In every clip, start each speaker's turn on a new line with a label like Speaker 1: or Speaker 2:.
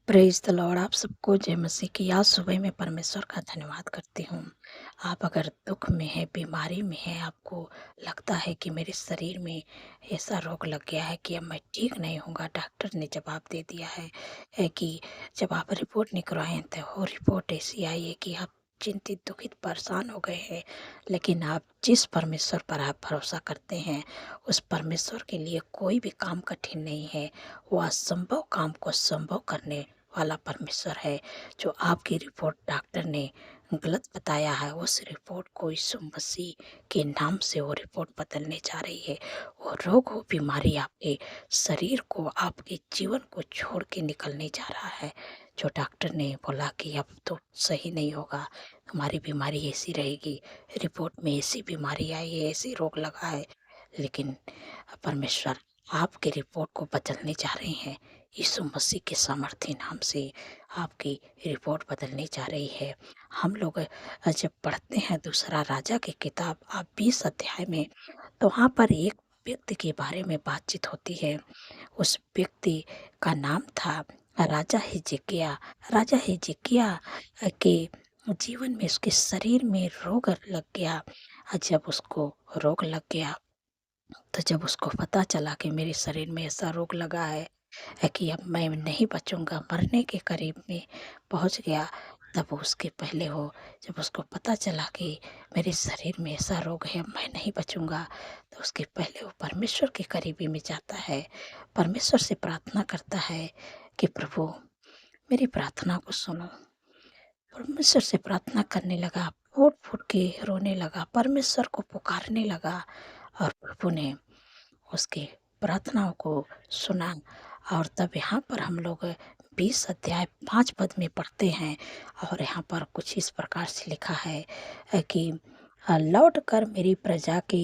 Speaker 1: Praise the Lord. आप सबको जय मसीह की। आज सुबह मैं परमेश्वर का धन्यवाद करती हूँ। आप अगर दुःख में हैं, बीमारी में हैं, आपको लगता है कि मेरे शरीर में ऐसा रोग लग गया है कि अब मैं ठीक नहीं होऊँगा। डॉक्टर ने जवाब दे दिया है कि जब आप रिपोर्ट निकलवाए हैं तो वो रिपोर्ट ऐसी आई है कि आप चिंतित, दुखित, परेशान हो गए हैं। लेकिन आप जिस परमेश्वर पर आप भरोसा करते हैं, उस परमेश्वर के लिए कोई भी काम कठिन नहीं है। वो असंभव काम को संभव करने वाला परमेश्वर है। जो आपकी रिपोर्ट डॉक्टर ने गलत बताया है, उस रिपोर्ट को यीशु मसीह के नाम से वो रिपोर्ट बदलने जा रही है। वो रोग हो, बीमारी आपके शरीर को, आपके जीवन को छोड़ के निकलने जा रहा है। जो डॉक्टर ने बोला कि अब तो सही नहीं होगा, तुम्हारी बीमारी ऐसी रहेगी, रिपोर्ट में ऐसी बीमारी आई है, ऐसी रोग लगा है, लेकिन परमेश्वर आपकी रिपोर्ट को बदलने जा रहे हैं। यीशु मसीह के सामर्थ्य नाम से आपकी रिपोर्ट बदलने जा रही है। हम लोग जब पढ़ते हैं दूसरा राजा की किताब आप 20 अध्याय में, तो वहाँ पर एक व्यक्ति के बारे में बातचीत होती है। उस व्यक्ति का नाम था राजा हिजकिय्याह। राजा हिजकिय्याह के जीवन में, उसके शरीर में रोग लग गया। जब उसको रोग लग गया, तो जब उसको पता चला कि मेरे शरीर में ऐसा रोग लगा है कि अब मैं नहीं बचूँगा, मरने के करीब में पहुँच गया, तब उसके पहले हो जब उसको पता चला कि मेरे शरीर में ऐसा रोग है, अब मैं नहीं बचूँगा, तो उसके पहले वो परमेश्वर के करीबी में जाता है। परमेश्वर से प्रार्थना करता है कि प्रभु मेरी प्रार्थना को सुनो। परमेश्वर से प्रार्थना करने लगा, फूट-फूट के रोने लगा, परमेश्वर को पुकारने लगा और प्रभु ने उसकी प्रार्थनाओं को सुना। और तब यहाँ पर हम लोग 20 अध्याय 5 पद में पढ़ते हैं और यहाँ पर कुछ इस प्रकार से लिखा है कि लौट कर मेरी प्रजा के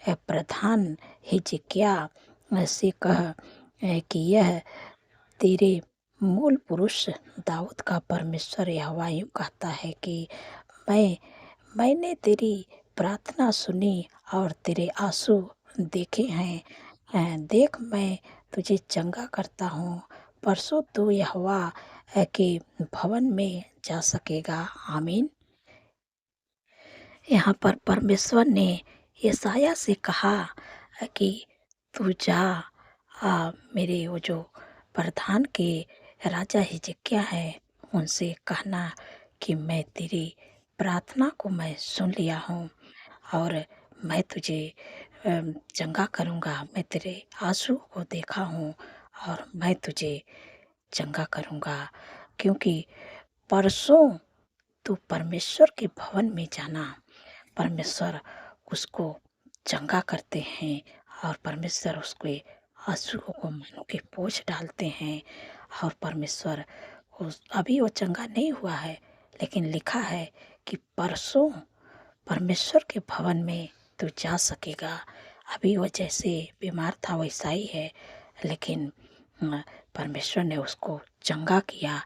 Speaker 1: प्रधान हिजकिय्याह से कह कि यह तेरे मूल पुरुष दाऊद का परमेश्वर यहोवा यूँ कहता है कि मैं मैंने तेरी प्रार्थना सुनी और तेरे आँसू देखे हैं। देख मैं तुझे चंगा करता हूँ। परसों तू यहोवा के भवन में जा सकेगा। आमीन। यहाँ पर परमेश्वर ने यशायाह से कहा कि तू जा, मेरे वो जो प्रधान के राजा हिजकिय्याह है उनसे कहना कि मैं तेरी प्रार्थना को मैं सुन लिया हूँ और मैं तुझे चंगा करूँगा। मैं तेरे आँसू को देखा हूँ और मैं तुझे चंगा करूँगा, क्योंकि परसों तू परमेश्वर के भवन में जाना। परमेश्वर उसको चंगा करते हैं और परमेश्वर उसके आँसुओं को मानो कि पोंछ डालते हैं। और परमेश्वर उस अभी वो चंगा नहीं हुआ है, लेकिन लिखा है कि परसों परमेश्वर के भवन में तू जा सकेगा। अभी वो जैसे बीमार था वैसा ही है, लेकिन परमेश्वर ने उसको चंगा किया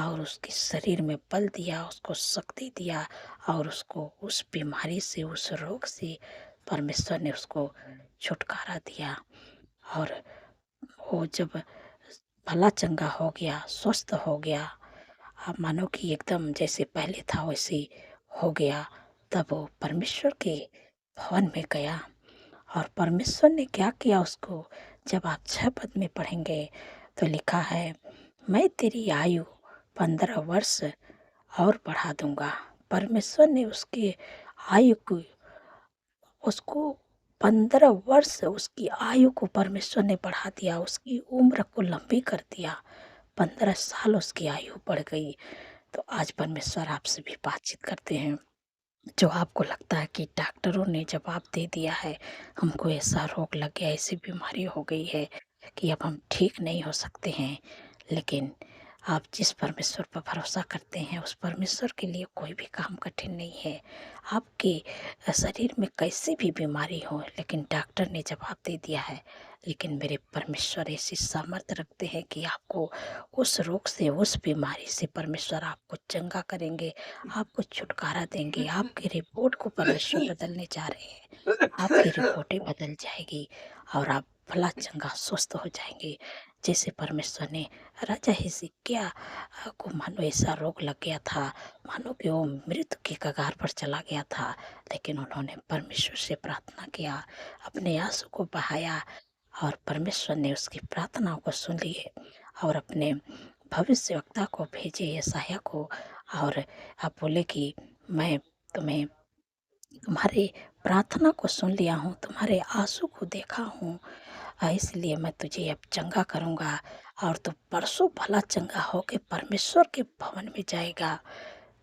Speaker 1: और उसके शरीर में बल दिया, उसको शक्ति दिया और उसको उस बीमारी से, उस रोग से परमेश्वर ने उसको छुटकारा दिया। और वो जब भला चंगा हो गया, स्वस्थ हो गया, आप मानो कि एकदम जैसे पहले था वैसे हो गया, तब वो परमेश्वर के भवन में गया। और परमेश्वर ने क्या किया उसको, जब आप 6 पद में पढ़ेंगे तो लिखा है, मैं तेरी आयु 15 वर्ष और बढ़ा दूंगा। परमेश्वर ने उसके आयु को, उसको 15 वर्ष उसकी आयु को परमेश्वर ने बढ़ा दिया, उसकी उम्र को लंबी कर दिया। 15 साल उसकी आयु बढ़ गई। तो आज परमेश्वर आपसे भी बातचीत करते हैं। जो आपको लगता है कि डॉक्टरों ने जवाब दे दिया है, हमको ऐसा रोग लग गया, ऐसी बीमारी हो गई है कि अब हम ठीक नहीं हो सकते हैं, लेकिन आप जिस परमेश्वर पर भरोसा करते हैं उस परमेश्वर के लिए कोई भी काम कठिन नहीं है। आपके शरीर में कैसी भी बीमारी हो, लेकिन डॉक्टर ने जवाब दे दिया है, लेकिन मेरे परमेश्वर ऐसी सामर्थ्य रखते हैं कि आपको उस रोग से, उस बीमारी से परमेश्वर आपको चंगा करेंगे, आपको छुटकारा देंगे। आपकी रिपोर्ट को परमेश्वर बदलने जा रहे हैं। आपकी रिपोर्टें बदल जाएगी और आप भला चंगा स्वस्थ हो जाएंगे। जैसे परमेश्वर ने राजा हिजकिय्याह को मानो ऐसा रोग लग गया था, मानो कि वो मृत्यु की कगार पर चला गया था, लेकिन उन्होंने परमेश्वर से प्रार्थना किया, अपने आंसू को बहाया और परमेश्वर ने उसकी प्रार्थनाओं को सुन लिए और अपने भविष्यवक्ता को भेजे यशायाह को, और आप बोले कि मैं तुम्हें तुम्हारी प्रार्थना को सुन लिया हूँ, तुम्हारे आंसू को देखा हूँ, इसलिए मैं तुझे अब चंगा करूँगा और तू परसों भला चंगा होके परमेश्वर के भवन में जाएगा।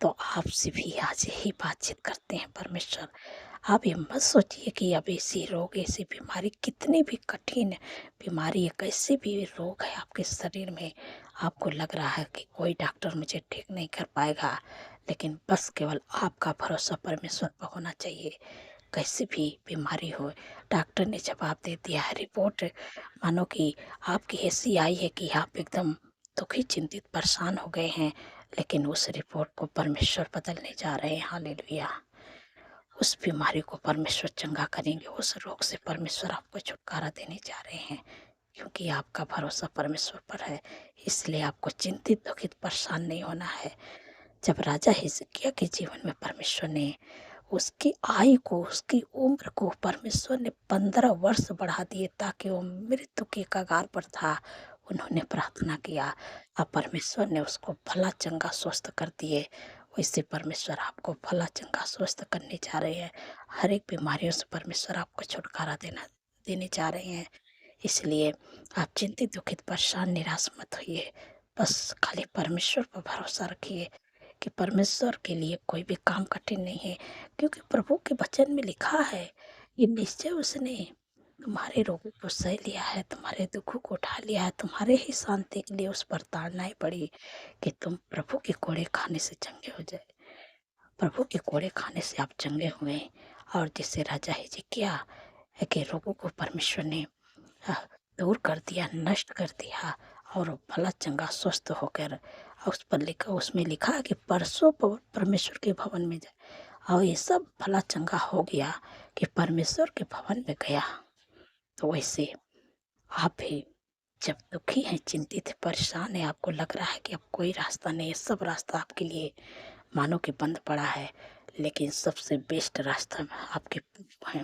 Speaker 1: तो आपसे भी आज यही बातचीत करते हैं परमेश्वर। आप ये मत सोचिए कि अब ऐसी रोग, ऐसी बीमारी, कितनी भी कठिन बीमारी है, कैसे भी रोग है आपके शरीर में, आपको लग रहा है कि कोई डॉक्टर मुझे ठीक नहीं कर पाएगा, लेकिन बस केवल आपका भरोसा परमेश्वर पर होना चाहिए। कैसी भी बीमारी हो, डॉक्टर ने जवाब दे दिया है, रिपोर्ट मानो कि आपकी ऐसी आई है कि आप एकदम दुखी, चिंतित, परेशान हो गए हैं, लेकिन उस रिपोर्ट को परमेश्वर बदलने जा रहे हैं। हालेलुया। उस बीमारी को परमेश्वर चंगा करेंगे, उस रोग से परमेश्वर आपको छुटकारा देने जा रहे हैं, क्योंकि आपका भरोसा परमेश्वर पर है। इसलिए आपको चिंतित, दुखित, परेशान नहीं होना है। जब राजा हिजकिय्याह के जीवन में परमेश्वर ने उसकी आयु को, उसकी उम्र को परमेश्वर ने 15 वर्ष बढ़ा दिए, ताकि वो मृत्यु के कगार पर था, उन्होंने प्रार्थना किया और परमेश्वर ने उसको भला चंगा स्वस्थ कर दिए। वैसे परमेश्वर आपको भला चंगा स्वस्थ करने जा रहे हैं। हर एक बीमारियों से परमेश्वर आपको छुटकारा देने जा रहे हैं। इसलिए आप चिंतित, दुखित, परेशान, निराश मत होइए। बस खाली परमेश्वर पर भरोसा रखिए कि परमेश्वर के लिए कोई भी काम कठिन नहीं है, क्योंकि प्रभु के वचन में लिखा है, ये निश्चय उसने तुम्हारे रोगों को सह लिया है, तुम्हारे दुखों को उठा लिया है, तुम्हारे ही शांति के लिए उस पर ताड़नाएं पड़ी कि तुम प्रभु के कोड़े खाने से चंगे हो जाए। प्रभु के कोड़े खाने से आप चंगे हुए, और जिससे राजा हिजकिय्याह के रोगों को परमेश्वर ने अ, दूर कर दिया, नष्ट कर दिया, और वो भला चंगा स्वस्थ होकर, उस पर लिखा, उसमें लिखा है कि परसों परमेश्वर के भवन में जाए, और ये सब भला चंगा हो गया कि परमेश्वर के भवन में गया। तो वैसे आप भी जब दुखी हैं, चिंतित हैं, परेशान हैं, आपको लग रहा है कि अब कोई रास्ता नहीं है, सब रास्ता आपके लिए मानो कि बंद पड़ा है, लेकिन सबसे बेस्ट रास्ता आपके हैं।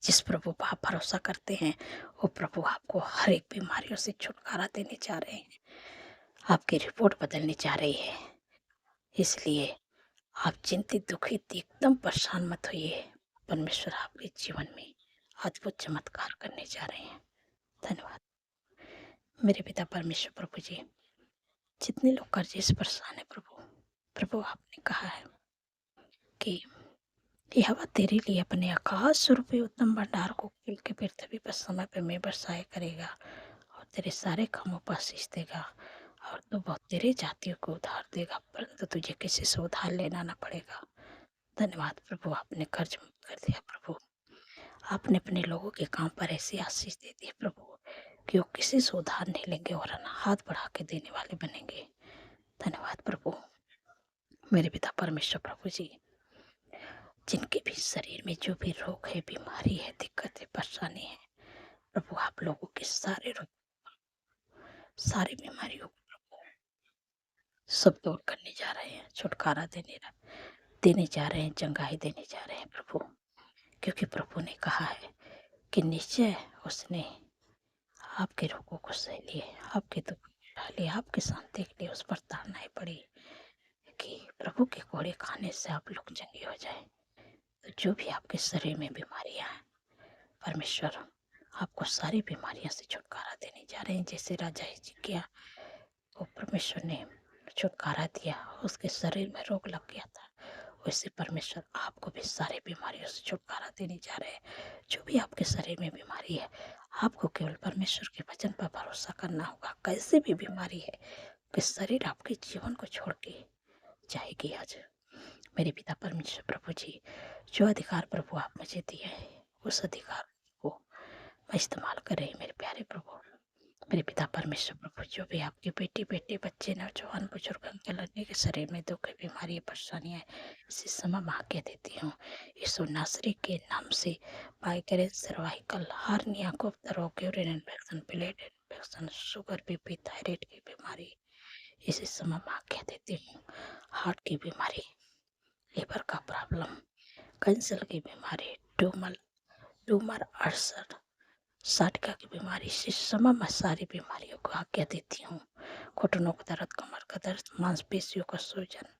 Speaker 1: जिस प्रभु पर आप भरोसा करते हैं, वो प्रभु आपको हर एक बीमारियों से छुटकारा देने जा रहे हैं, आपकी रिपोर्ट बदलने जा रही है। इसलिए आप चिंतित, दुखित, एकदम परेशान मत होइए। परमेश्वर आपके जीवन में अद्भुत चमत्कार करने जा रहे हैं। धन्यवाद मेरे पिता परमेश्वर। प्रभु जी, जितने लोग कर्जे से परेशान है प्रभु, प्रभु आपने कहा है कि यहोवा तेरे लिए अपने आकाश स्वरूपी उत्तम भंडार को खोल के पृथ्वी पर समय पर में बरसाए करेगा, और तेरे सारे कामों पर आशीष देगा, और तू बहुत तेरे जातियों को उधार देगा, परंतु तुझे किसी से उधार लेना ना पड़ेगा। धन्यवाद प्रभु, आपने कर्ज मुक्त कर दिया प्रभु। आपने अपने लोगों के काम पर ऐसी आशीष दे दी प्रभु कि वो किसी से उधार नहीं लेंगे और हाथ बढ़ा के देने वाले बनेंगे। धन्यवाद प्रभु मेरे पिता परमेश्वर। प्रभु जी, जिनके भी शरीर में जो भी रोग है, बीमारी है, दिक्कत है, परेशानी है, प्रभु आप लोगों के सारे रोग, सारी बीमारियों को प्रभु सब दूर करने जा रहे हैं, छुटकारा देने जा रहे हैं, चंगाई देने जा रहे हैं प्रभु, क्योंकि प्रभु ने कहा है कि निश्चय उसने आपके रोगों को सह लिए, आपके दुख उठा लिए, आपकी शांति के लिए उस पर ताड़नाएं पड़ी कि प्रभु के कोड़े खाने से आप लोग चंगे हो जाए। तो जो भी आपके शरीर में बीमारियां हैं, परमेश्वर आपको सारी बीमारियों से छुटकारा देने जा रहे हैं। जैसे राजा हिजकिय्याह को परमेश्वर ने छुटकारा दिया, उसके शरीर में रोग लग गया था, वैसे परमेश्वर आपको भी सारी बीमारियों से छुटकारा देने जा रहे हैं। जो भी आपके शरीर में बीमारी है, आपको केवल परमेश्वर के वचन पर भरोसा करना होगा। कैसी भी बीमारी है कि शरीर आपके जीवन को छोड़ के जाएगी। आज मेरे पिता परमेश्वर प्रभु जी, जो अधिकार प्रभु आप मुझे दिए है, उस अधिकार को मैं इस्तेमाल कर रही मेरे प्यारे प्रभु। मेरे पिता परमेश्वर प्रभु, जो भी आपके बेटी, बेटे, बच्चे, नौजवान, बुजुर्ग, अंकल लड़ने के शरीर में दुख, बीमारी, परेशानियाँ, इसी समय माँ के देती हूँ। यीशु नासरी के नाम से माइग्रेन, सर्वाइकल, हार्निया, गुप्त रोग, urine infection, plate infection, sugar, BP, thyroid की बीमारी, इसी समय मैं आज्ञा देती हूँ। हार्ट की बीमारी, लिवर का प्रॉब्लम, कैंसर की बीमारी, ट्यूमर, अल्सर, साटिका की बीमारी, इसी समय मैं सारी बीमारियों को आज्ञा देती हूँ। घुटनों का दर्द, कमर का दर्द, मांसपेशियों का सूजन,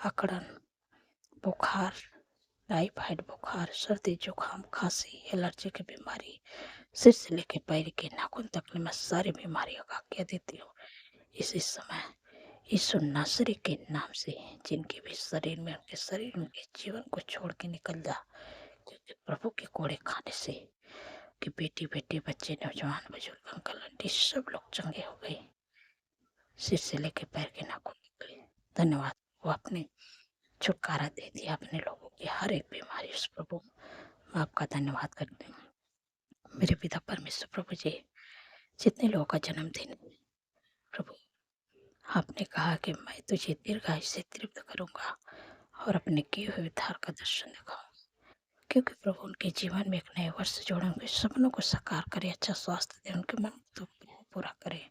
Speaker 1: अकड़न, बुखार, टाइफाइड बुखार, सर्दी जुकाम, खांसी, एलर्जी की बीमारी, सिर से लेकर पैर के नाखून तक मैं सारी बीमारियों का आज्ञा देती हूँ। इसी समय यीशु नासरी के नाम से जिनके भी शरीर में, उनके शरीर में जीवन को छोड़ के निकल जा, क्योंकि प्रभु के कोड़े खाने से कि बेटी बेटी, बच्चे, नौजवान, बुजुर्ग, अंकल आंटी सब लोग चंगे हो गए, सिर से लेके पैर के नाखून तक गए। धन्यवाद, वो आपने छुटकारा दे दिया अपने लोगों की हर एक बीमारी। उस प्रभु मैं आपका धन्यवाद करती हूँ। मेरे पिता परमेश्वर प्रभु जी, जितने लोगों का जन्मदिन है प्रभु, आपने कहा कि मैं तुझे दीर्घायु से तृप्त करूंगा और अपने किए हुए उद्धार का दर्शन दिखाऊंगा, क्योंकि प्रभु उनके जीवन में एक नए वर्ष जोड़े, उनके सपनों को साकार करे, अच्छा स्वास्थ्य दे, उनके मन को पूरा करे।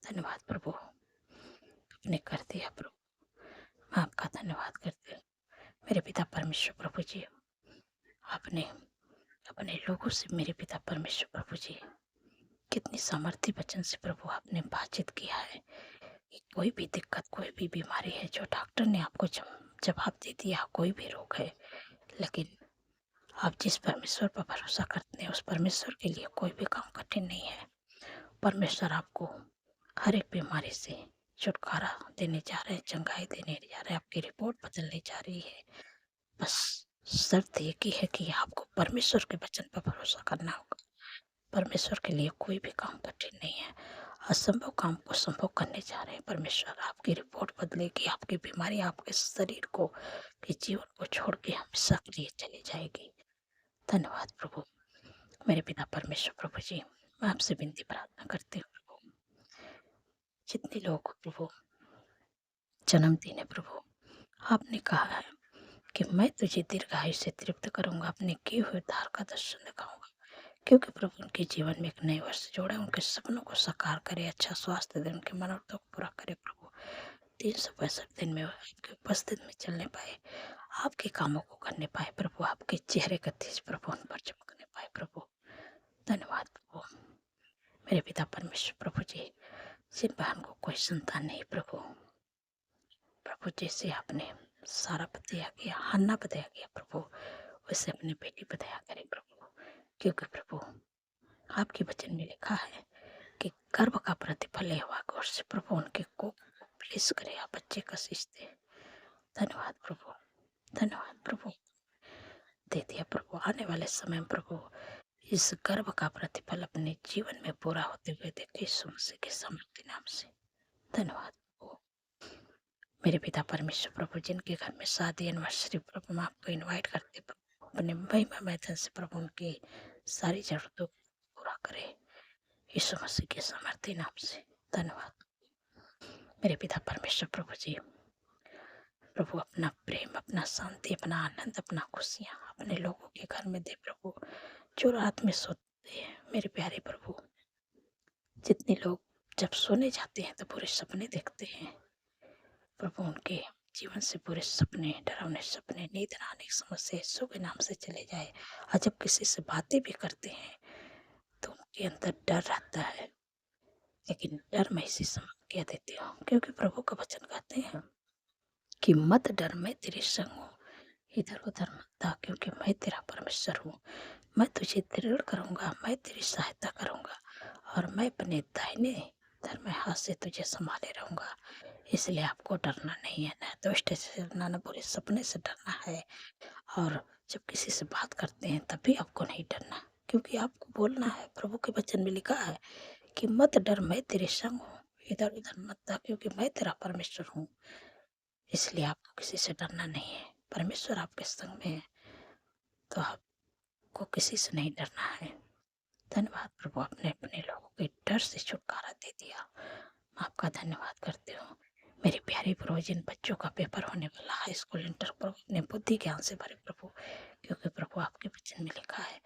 Speaker 1: धन्यवाद प्रभु, आपने कर दिया प्रभु, मैं आपका धन्यवाद करती हूँ। मेरे पिता परमेश्वर प्रभु जी, आपने अपने लोगों से, मेरे पिता परमेश्वर प्रभु जी, कितनी सामर्थ्य वचन से प्रभु आपने बातचीत किया है कि कोई भी दिक्कत, कोई भी बीमारी है जो डॉक्टर ने आपको जवाब दे दिया, कोई भी रोग है, लेकिन आप जिस परमेश्वर पर भरोसा करते हैं उस परमेश्वर के लिए कोई भी काम कठिन नहीं है। परमेश्वर आपको हर एक बीमारी से छुटकारा देने जा रहे हैं, चंगाई देने जा रहे हैं, आपकी रिपोर्ट बदलने जा रही है। बस शर्त एक ही है कि आपको परमेश्वर के वचन पर भरोसा करना होगा। परमेश्वर के लिए कोई भी काम कठिन नहीं है। असंभव काम को संभव करने जा रहे हैं परमेश्वर। आपकी रिपोर्ट बदलेगी, आपकी बीमारी आपके शरीर को, के जीवन को छोड़ के हमेशा के लिए चली जाएगी। धन्यवाद प्रभु। मेरे पिता परमेश्वर प्रभु जी, मैं आपसे विनती प्रार्थना करती हूँ प्रभु, जितने लोग प्रभु जन्मदिन है प्रभु, आपने कहा है कि मैं तुझे दीर्घायु से तृप्त करूंगा, अपने किए हुए उद्धार का दर्शन दिखाऊंगा, क्योंकि प्रभु उनके जीवन में एक नए वर्ष जोड़े, उनके सपनों को साकार करे, अच्छा स्वास्थ्य दे, उनके मनोरथों को पूरा करे प्रभु। 365 दिन में आपके उपस्थित में चलने पाए, आपके कामों को करने पाए प्रभु, आपके चेहरे का तेज प्रभु उन पर चमकने पाए प्रभु। धन्यवाद प्रभु। मेरे पिता परमेश्वर प्रभु जी, जिन बहन को कोई संतान नहीं प्रभु, प्रभु जैसे आपने सारा बताया किया, हन्ना बताया किया प्रभु, वैसे अपने बेटी बताया करे प्रभु, क्योंकि प्रभु आपके वचन में लिखा है कि गर्भ का प्रतिफल यहोवा की ओर से प्रभु उनके कोख को ब्लेस करे, आप बच्चे का शीश दे। धन्यवाद प्रभु, धन्यवाद प्रभु। दे दिया प्रभु, आने वाले समय में प्रभु इस गर्भ का प्रतिफल अपने जीवन में पूरा होते हुए देखे, यीशु मसीह के समर्थी नाम से। धन्यवाद प्रभु। मेरे पिता परमेश्वर प्रभु, जिनके घर में शादी एनिवर्सरी प्रभु, मैं आपको इनवाइट करते प्रभु, अपने महिमा मैदान से प्रभु उनकी सारी जरूरतों को पूरा करे, यीशु मसीह के समर्थी नाम से। धन्यवाद मेरे पिता परमेश्वर प्रभु जी, प्रभु अपना प्रेम, अपना शांति, अपना आनंद, अपना खुशियाँ अपने लोगों के घर में दे प्रभु, जो रात में सोते हैं मेरे प्यारे प्रभु। जितने लोग जब सोने जाते हैं तो पूरे सपने देखते हैं प्रभु, उनके जीवन से पूरे सपने, डरावने सपने, नींद न आने की समस्या यीशु के नाम से चले जाए। और जब किसी से बातें भी करते हैं तो उनके अंदर डर रहता है, लेकिन डर मैं इसी समय कह देती हूँ, क्योंकि प्रभु का वचन कहते हैं कि मत डर, मैं तेरे संग हूँ, इधर उधर मत जा, क्योंकि मैं तेरा परमेश्वर हूँ। मैं तुझे दृढ़ करूँगा, मैं तेरी सहायता करूँगा और मैं अपने दाहिने धर्म हाथ से तुझे संभाले रहूँगा। इसलिए आपको डरना नहीं है, न दुष्ट से डरना, न बुरे सपने से डरना है। और जब किसी से बात करते हैं तब भी आपको नहीं डरना, क्योंकि आपको बोलना है, प्रभु के वचन में लिखा है कि मत डर, मैं तेरे संग हूँ, इधर उधर मत जा, क्योंकि मैं तेरा परमेश्वर हूँ। इसलिए आपको किसी से डरना नहीं है। परमेश्वर आपके संग में है तो आपको किसी से नहीं डरना है। धन्यवाद प्रभु, आपने अपने लोगों के डर से छुटकारा दे दिया। मैं आपका धन्यवाद करती हूँ। मेरे प्यारे प्रभु, जिन बच्चों का पेपर होने वाला है, स्कूल इंटर प्रभु, अपने बुद्धि ज्ञान से भरे प्रभु, क्योंकि प्रभु आपके वचन में लिखा है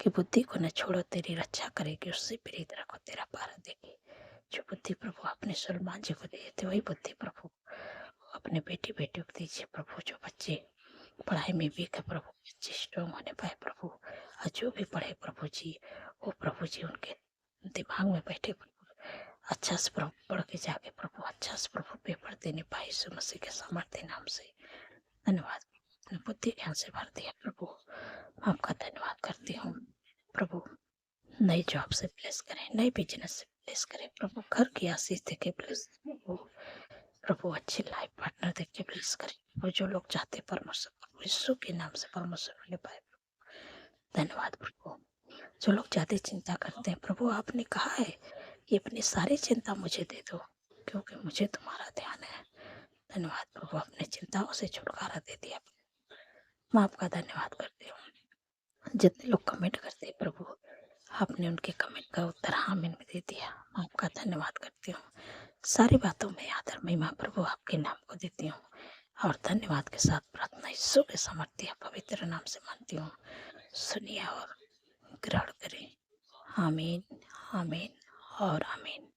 Speaker 1: कि बुद्धि को न छोड़ो, तेरी रक्षा करेगी, उससे प्रीत रखो, तेरा पारा देगी। जो बुद्धि प्रभु आपने सुलेमान जी को दिए थे, वही बुद्धि प्रभु अपने बेटी बेटियों को दीजिए प्रभु। जो बच्चे पढ़ाई में वीक है प्रभु, बच्चे स्ट्रांग होने पाए प्रभु। और जो भी पढ़े प्रभु जी, वो प्रभु जी उनके दिमाग में बैठे प्रभु, अच्छा से प्रभु पढ़ के जाके प्रभु अच्छा से प्रभु पेपर देने पाए। यीशु मसीह के सामर्थ्य नाम से धन्यवाद। अपने बुद्धि ज्ञान से भर दिया प्रभु, आपका धन्यवाद करती हूँ प्रभु। नई जॉब से ब्लेस करें, नए बिजनेस से ब्लेस करें प्रभु, घर की आशीष देके ब्लेस प्रभु। प्रभु अच्छी लाइफ पार्टनर देके ब्लेस करें प्रभु। जो लोग चाहते परमेश्वर प्रभु यीशु के नाम से परमेश्वर होने पाए प्रभु। धन्यवाद प्रभु। जो लोग ज्यादा चिंता करते हैं प्रभु, आपने कहा है कि अपनी सारी चिंता मुझे दे दो, क्योंकि मुझे तुम्हारा ध्यान है। धन्यवाद प्रभु, अपने चिंताओं से छुटकारा दे दिया। मैं आपका धन्यवाद करती हूँ। जितने लोग कमेंट करते हैं प्रभु, आपने उनके कमेंट का उत्तर आमीन में दे दिया। मैं आपका धन्यवाद करती हूँ। सारी बातों में आदर महिमा प्रभु आपके नाम को देती हूँ और धन्यवाद के साथ प्रार्थना यीशु के सामर्थ्य पवित्र नाम से मानती हूँ। सुनिए और ग्रहण करें। आमीन, आमीन और आमीन।